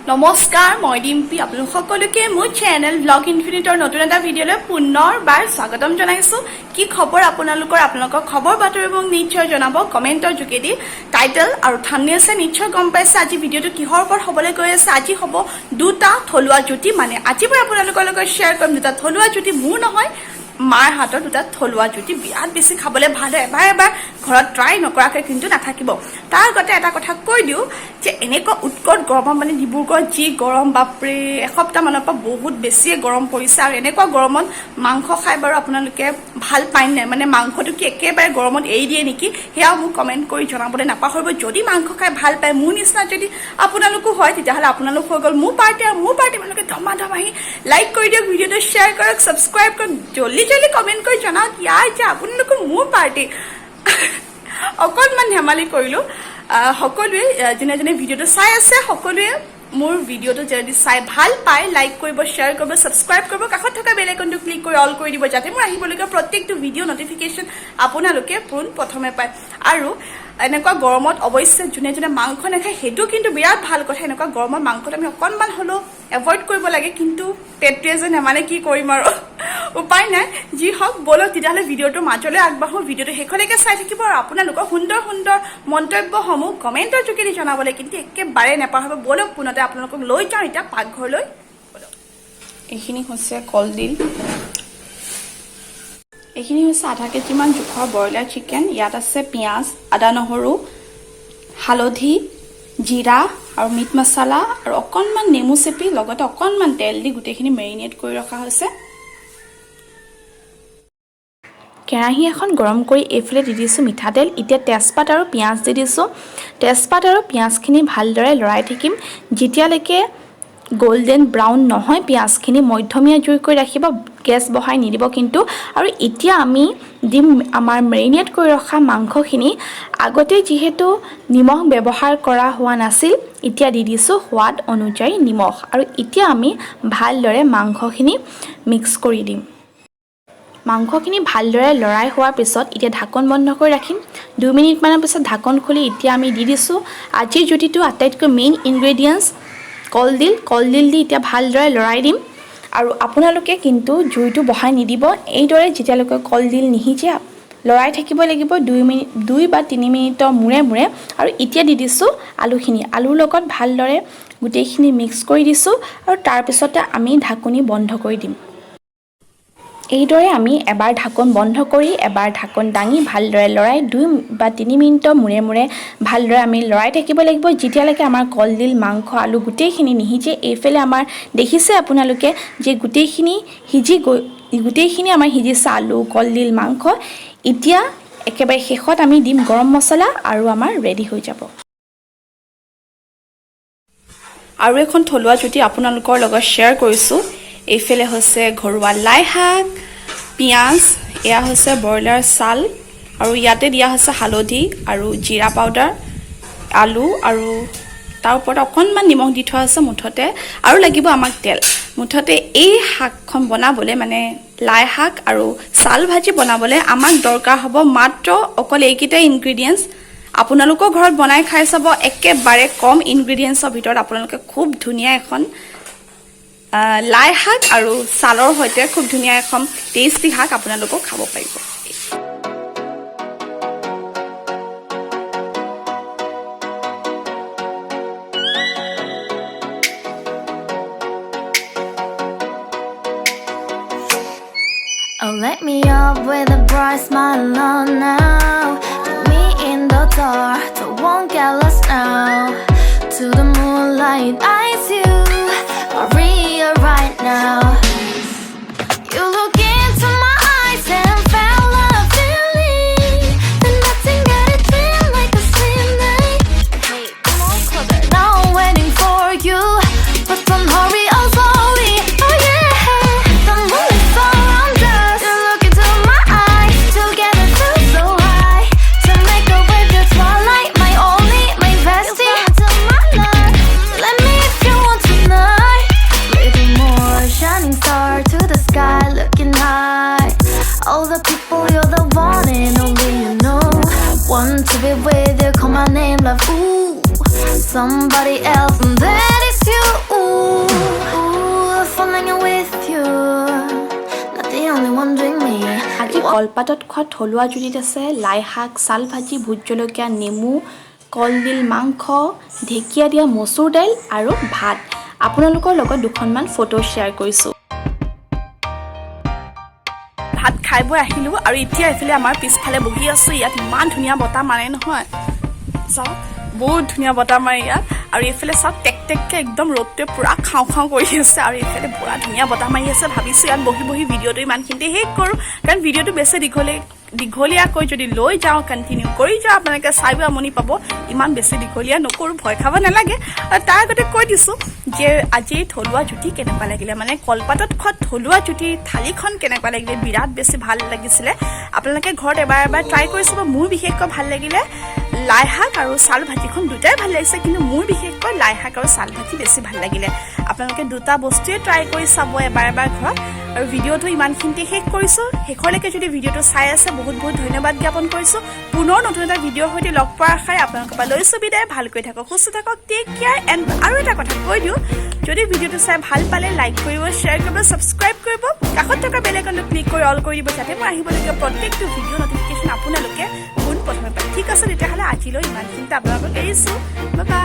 নমস্কাৰ মই ডিম্পি আপোনালোক সকলোকে মোৰ চেনেল ব্লগ ইনফিনিটৰ নতুন এটা ভিডিঅ'লৈ পুনৰবাৰ স্বাগতম জনাইছো কি খবৰ আপোনালোকৰ খবৰ বাতৰি মোক নিশ্চয় জনাব কমেন্টৰ যোগেদি টাইটেল আৰু থাম্বনেইল আছে নিশ্চয় গম পাইছে আজি ভিডিঅ'টো কিহৰ ওপৰত হ'বলৈ গৈ আছে আজি হ'ব দুটা থলুৱা জুতি মানে আজি মই আপোনালোকৰ লগত শ্বেয়াৰ কৰিম দুটা থলুৱা জুতি মোৰ নহয় মাৰ হাতৰ দুটা থলুৱা জুতি বিৰাট বেছি খাবলৈ ভাল হয় এবাৰ ঘৰত ট্ৰাই নকৰাকৈ কিন্তু নাথাকিব তাৰ আগতে এটা কথা কৈ দিও যে এনেকুৱা উৎকট গৰম মানে ডিব্ৰুগড় যি গৰম বাপৰে এসপ্তাহ মানৰ পৰা বহুত বেছি গৰম পৰিছে আৰু এনেকুৱা গৰমত মাংস খাই বাৰু আপোনালোকে ভাল পায় নাই মানে মাংসটো কি একেবাৰে গৰমত এৰি দিয়ে নেকি হেয়া মোক কমেন্ট কৰি জনাবলৈ নাপাহৰিব যদি মাংস খাই ভাল পায় মোৰ নিচিনা যদি আপোনালোকো হয় তেতিয়াহ'লে আপোনালোক হৈ গ'ল মোৰ পাৰ্টি আপোনালোকে ধমাধম আহি লাইক কৰি দিয়ক ভিডিঅ'টো শ্বেয়াৰ কৰক ছাবস্ক্ৰাইব কৰক জলদি কমেন্ট কৰি জনাওক যে আপোনালোকৰ মোৰ পাৰ্টি অকণমান ধেমালি কৰিলো সকলোৱে যোনে ভিডিঅ'টো চাই আছে সকলোৱে মোৰ ভিডিঅ'টো যদি চাই ভাল পায় লাইক কৰিব শ্বেয়াৰ কৰিব ছাবস্ক্ৰাইব কৰিব কাষত থকা বেল আইকনটো ক্লিক কৰি অল কৰি দিব যাতে মোৰ আহিবলগীয়া প্ৰত্যেকটো ভিডিঅ' নটিফিকেশ্যন আপোনালোকে প্ৰথমে পায় আৰু এনেকুৱা গৰমত অৱশ্যে যোনে মাংস নাখায় সেইটো কিন্তু বিৰাট ভাল কথা এনেকুৱা গৰমত মাংসটো আমি অকণমান হ'লেও এভইড কৰিব লাগে কিন্তু পেটটোৱে যে নেমানে কি কৰিম আৰু উপায় নাই যি হওক বলক তেতিয়াহ'লে ভিডিঅ'টোৰ মাজলৈ আগবাঢ়ো ভিডিঅ'টো শেষলৈকে চাই থাকিব আৰু আপোনালোকৰ সুন্দৰ সুন্দৰ মন্তব্যসমূহ কমেণ্টৰ যোগেদি জনাবলৈ কিন্তু একেবাৰে নাপাহৰিব বলক পুনতে আপোনালোকক লৈ যাওঁ এতিয়া পাকঘৰলৈ এইখিনি হৈছে কলডিল এইখিনি হৈছে আধা কেজিমান জোখৰ ব্ৰইলাৰ চিকেন ইয়াত আছে পিঁয়াজ আদা নহৰু হালধি জিৰা আৰু মিট মছলা আৰু অকণমান নেমু চেপি লগতে অকণমান তেল দি গোটেইখিনি মেৰিনেট কৰি ৰখা হৈছে কেৰাহী এখন গৰম কৰি এইফালে দি দিছোঁ মিঠাতেল এতিয়া তেজপাত আৰু পিঁয়াজ দি দিছোঁ তেজপাত আৰু পিঁয়াজখিনি ভালদৰে লৰাই থাকিম যেতিয়ালৈকে গোল্ডেন ব্ৰাউন নহয় পিঁয়াজখিনি মধ্যমীয়া জুই কৰি ৰাখিব গেছ বঢ়াই নিদিব কিন্তু আৰু এতিয়া আমি দিম আমাৰ মেৰিনেট কৰি ৰখা মাংসখিনি আগতে যিহেতু নিমখ ব্যৱহাৰ কৰা হোৱা নাছিল এতিয়া দি দিছোঁ সোৱাদ অনুযায়ী নিমখ আৰু এতিয়া আমি ভালদৰে মাংসখিনি মিক্স কৰি দিম মাংসখিনি ভালদৰে লৰাই হোৱাৰ পিছত এতিয়া ঢাকন বন্ধ কৰি ৰাখিম 2 মিনিটমানৰ পিছত ঢাকন খুলি এতিয়া আমি দি দিছোঁ আজিৰ জুতিটো আটাইতকৈ মেইন ইনগ্ৰেডিয়েণ্টছ কলডিল দি এতিয়া ভালদৰে লৰাই দিম আৰু আপোনালোকে কিন্তু জুইটো বঢ়াই নিদিব এইদৰে যেতিয়ালৈকে কলডিল নিহিজে লৰাই থাকিব লাগিব 2 বা 3 মিনিটৰ মূৰে মূৰে আৰু এতিয়া দি দিছোঁ আলুখিনি আলুৰ লগত ভালদৰে গোটেইখিনি মিক্স কৰি দিছোঁ আৰু তাৰপিছতে আমি ঢাকনি বন্ধ কৰি দিম এইদৰে আমি এবাৰ ঢাকন বন্ধ কৰি এবাৰ ঢাকন দাঙি ভালদৰে লৰাই 2 বা 3 মিনিটৰ মূৰে মূৰে ভালদৰে আমি লৰাই থাকিব লাগিব যেতিয়ালৈকে আমাৰ কলডিল মাংস আলু গোটেইখিনি নিহিজে এইফালে আমাৰ দেখিছে আপোনালোকে যে গোটেইখিনি আমাৰ সিজিছে আলু কলডিল মাংস এতিয়া একেবাৰে শেষত আমি দিম গৰম মছলা আৰু আমাৰ ৰেডি হৈ যাব আৰু এখন থলুৱা জুতি আপোনালোকৰ লগত শ্বেয়াৰ কৰিছোঁ এইফালে হৈছে ঘৰুৱা লাই শাক পিঁয়াজ এয়া হৈছে ব্ৰইলাৰ ছাল আৰু ইয়াতে দিয়া হৈছে হালধি আৰু জিৰা পাউডাৰ আলু আৰু তাৰ ওপৰত অকণমান নিমখ দি থোৱা আছে মুঠতে আৰু লাগিব আমাক তেল মুঠতে এই শাকখন বনাবলৈ মানে লাই শাক আৰু ছাল ভাজি বনাবলৈ আমাক দৰকাৰ হ'ব মাত্ৰ অকল এইকেইটা ইনগ্ৰেডিয়েণ্টছ আপোনালোকৰ ঘৰত বনাই খাই চাব একেবাৰে কম ইনগ্ৰেডিয়েণ্টছৰ ভিতৰত আপোনালোকে খুব ধুনীয়া এখন লাই শাক আৰু ছালৰ সৈতে খুব ধুনীয়া এখন টেষ্টি শাক আপোনালোকক খাব পাৰিব Oh, let me up with a bright smile on now. Put me in the dark, so won't get lost now. To the moonlight, eyes you, Maria right now. You look into my eyes and felt a feeling. Then nothing got it feel like a slim night. Hey, come on closer. Now I'm waiting for you, but don't hurry, oh slowly. Oh yeah, the moon is around us. You look into my eyes, together feel so high. To make up with the twilight, my only, my my name, love. Ooh, somebody else, and that is you. Ooh, falling with you. Not the only one doing me. আজি কলপাতত খোৱা থলুৱা জুতিত আছে লাই শাক, চাল ভাজি, vote জলকীয়া, নেমু, কলডিল মাংস, ঢেকীয়া দিয়া মচুৰ দাইল আৰু ভাত। আপোনালোকৰ লগত দুখনমান ফটো শ্বেয়াৰ কৰিছোঁ। ভাত খাই বৈ আহিলোঁ আৰু এতিয়া এইফালে আমাৰ পিছফালে বহি আছোঁ। ইয়াত ইমান ধুনীয়া বতাহ মাৰে নহয়, চাওক বহুত ধুনীয়া বতাহ মাৰে ইয়াত। আৰু এইফালে চাওক টেক টেককৈ একদম ৰ'দটোৱে পূৰা খাওঁ খাওঁ কৰি আছে আৰু এইফালে পূৰা ধুনীয়া বতাহ মাৰি আছে। ভাবিছোঁ ইয়াত বহি বহি ভিডিঅ'টো ইমানখিনিতে শেষ কৰোঁ, কাৰণ ভিডিঅ'টো বেছি দীঘলীয়াকৈ যদি লৈ যাওঁ, কণ্টিনিউ কৰি যাওঁ, আপোনালোকে চাইও আমনি পাব। ইমান বেছি দীঘলীয়া নকৰোঁ, ভয় খাব নালাগে। আৰু তাৰ আগতে কৈ দিছোঁ যে আজি থলুৱা জুতি কেনেকুৱা লাগিলে, মানে কলপাতত খোৱা থলুৱা জুতিৰ থালিখন কেনেকুৱা লাগিলে, বিৰাট বেছি ভাল লাগিছিলে। আপোনালোকে ঘৰত এবাৰ ট্ৰাই কৰি চাব। মোৰ বিশেষকৈ ভাল লাগিলে লাই শাক আৰু চাল ভাজিখন, দুটাই ভাল লাগিছে, কিন্তু মোৰ বিশেষকৈ লাই শাক আৰু চাল ভাজি বেছি ভাল লাগিলে। আপোনালোকে দুটা বস্তুৱে ট্ৰাই কৰি চাব এবাৰ ঘৰত। আৰু ভিডিঅ'টো ইমানখিনিতে শেষ কৰিছোঁ। শেষলৈকে যদি ভিডিঅ'টো চাই আছে বহুত বহুত ধন্যবাদ জ্ঞাপন কৰিছোঁ। পুনৰ নতুন এটা ভিডিঅ'ৰ সৈতে লগ পোৱাৰ আশাৰে আপোনালোকৰ পৰা লৈছোঁ বিদায়। ভালকৈ থাকক, সুস্থ থাকক, টেক কেয়াৰ এণ্ড আৰু এটা কথা কৈ দিওঁ, যদি ভিডিঅ'টো চাই ভাল পালে লাইক কৰিব, শ্বেয়াৰ কৰিব, ছাবস্ক্ৰাইব কৰিব, কাষত থকা বেল আইকনটো ক্লিক কৰি অল কৰি দিব, যাতে মই আহিবলগীয়া প্ৰত্যেকটো ভিডিঅ' নটিফিকেশ্যন আপোনালোকে পোনপ্ৰথমে পায়। ঠিক আছে, তেতিয়াহ'লে আজিলৈ ইমানখিনিতে আপোনালোকক এৰিছোঁ। Bye bye.